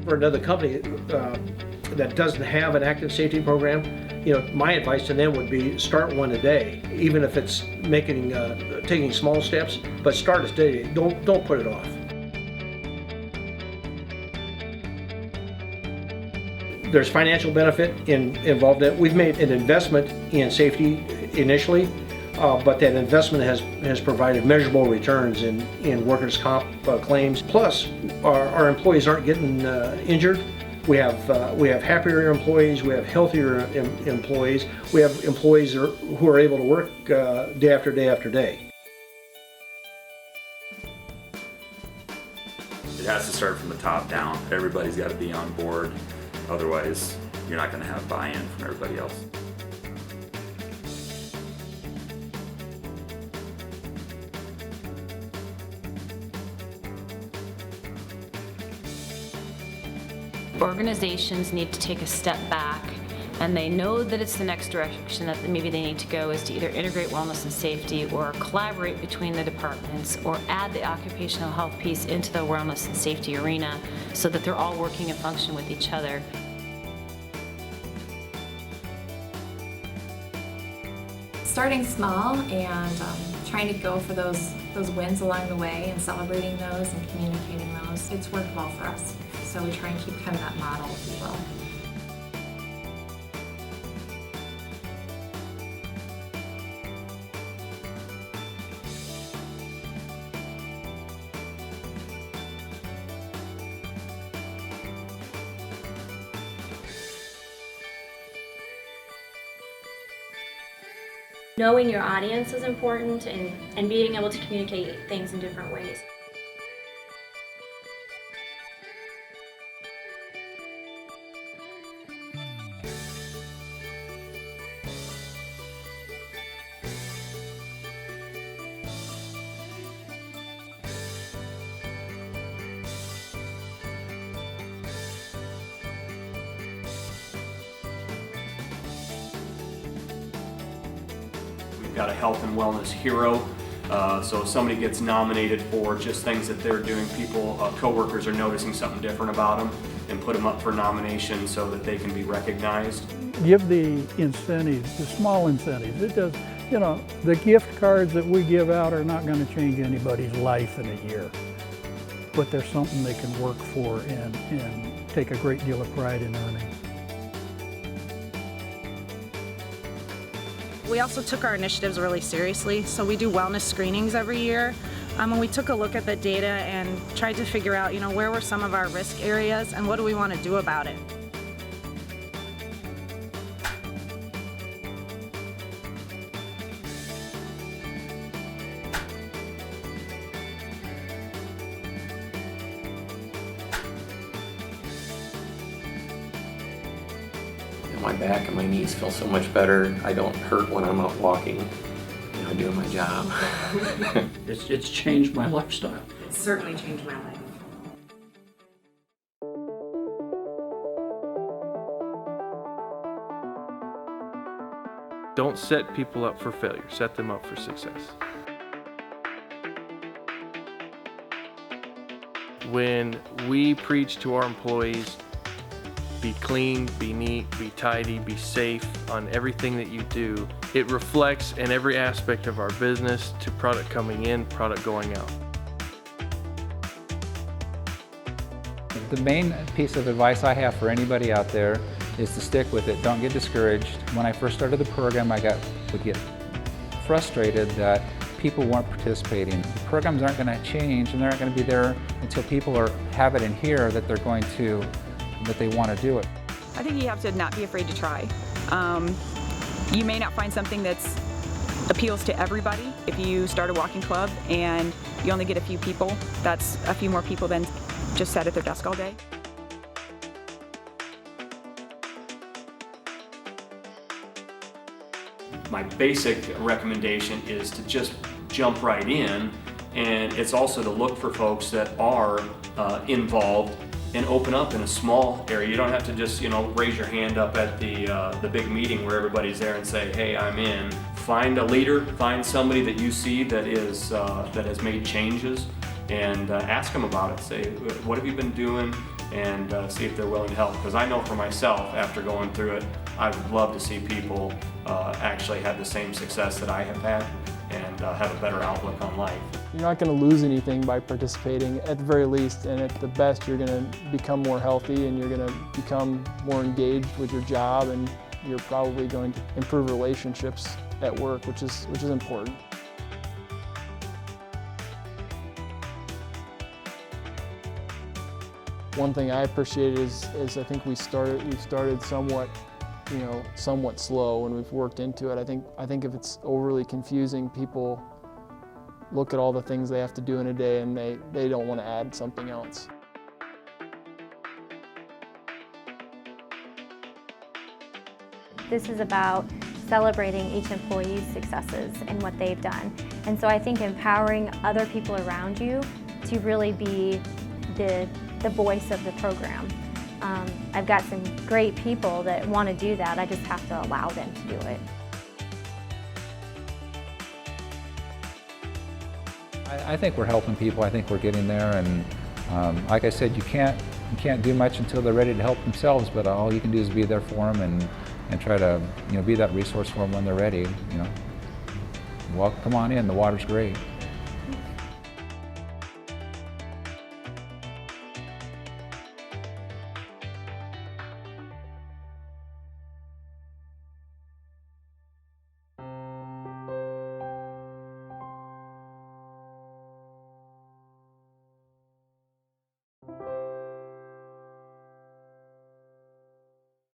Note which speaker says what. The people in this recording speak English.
Speaker 1: for another company that doesn't have an active safety program, my advice to them would be start one a day, even if it's taking small steps, but start a day. Don't put it off. There's financial benefit involved in it. We've made an investment in safety initially, but that investment has provided measurable returns in workers' comp claims. Plus, our employees aren't getting injured. We have happier employees. We have healthier employees. We have employees who are able to work day after day after day.
Speaker 2: It has to start from the top down. Everybody's got to be on board. Otherwise, you're not going to have buy-in from everybody else.
Speaker 3: Organizations need to take a step back, and they know that it's the next direction that maybe they need to go is to either integrate wellness and safety or collaborate between the departments or add the occupational health piece into the wellness and safety arena so that they're all working and function with each other.
Speaker 4: Starting small and trying to go for those wins along the way and celebrating those and communicating those, it's worked well for us. So we try and keep kind of that model as well.
Speaker 5: Knowing your audience is important and being able to communicate things in different ways.
Speaker 6: We've got a health and wellness hero. So if somebody gets nominated for just things that they're doing, coworkers are noticing something different about them and put them up for nomination so that they can be recognized.
Speaker 7: Give the incentives, the small incentives. It does, the gift cards that we give out are not going to change anybody's life in a year, but there's something they can work for and take a great deal of pride in earning.
Speaker 8: We also took our initiatives really seriously, so we do wellness screenings every year. And we took a look at the data and tried to figure out, where were some of our risk areas and what do we want to do about it.
Speaker 9: My back and my knees feel so much better. I don't hurt when I'm out walking, doing my job.
Speaker 10: It's changed my lifestyle.
Speaker 4: It's certainly changed my life.
Speaker 11: Don't set people up for failure, set them up for success. When we preach to our employees, be clean, be neat, be tidy, be safe on everything that you do, it reflects in every aspect of our business to product coming in, product going out.
Speaker 12: The main piece of advice I have for anybody out there is to stick with it. Don't get discouraged. When I first started the program, I would get frustrated that people weren't participating. The programs aren't going to change, and they're not going to be there until people have it in here that they want to do it.
Speaker 8: I think you have to not be afraid to try. You may not find something that appeals to everybody. If you start a walking club and you only get a few people, that's a few more people than just sat at their desk all day.
Speaker 6: My basic recommendation is to just jump right in, and it's also to look for folks that are involved and open up in a small area. You don't have to just, raise your hand up at the big meeting where everybody's there and say, hey, I'm in. Find a leader, find somebody that you see that has made changes, and ask them about it. Say, what have you been doing and see if they're willing to help. Because I know for myself, after going through it, I would love to see people actually have the same success that I have had and have a better outlook on life.
Speaker 13: You're not going to lose anything by participating at the very least, and at the best you're going to become more healthy and you're going to become more engaged with your job, and you're probably going to improve relationships at work, which is important. One thing I appreciate is I think we've started somewhat, somewhat slow, and we've worked into it. I think if it's overly confusing, people look at all the things they have to do in a day and they don't want to add something else.
Speaker 14: This is about celebrating each employee's successes and what they've done. And so I think empowering other people around you to really be the voice of the program. I've got some great people that want to do that. I just have to allow them to do it.
Speaker 12: I think we're helping people. I think we're getting there, and like I said, you can't do much until they're ready to help themselves. But all you can do is be there for them and try to be that resource for them when they're ready. Well, come on in. The water's great.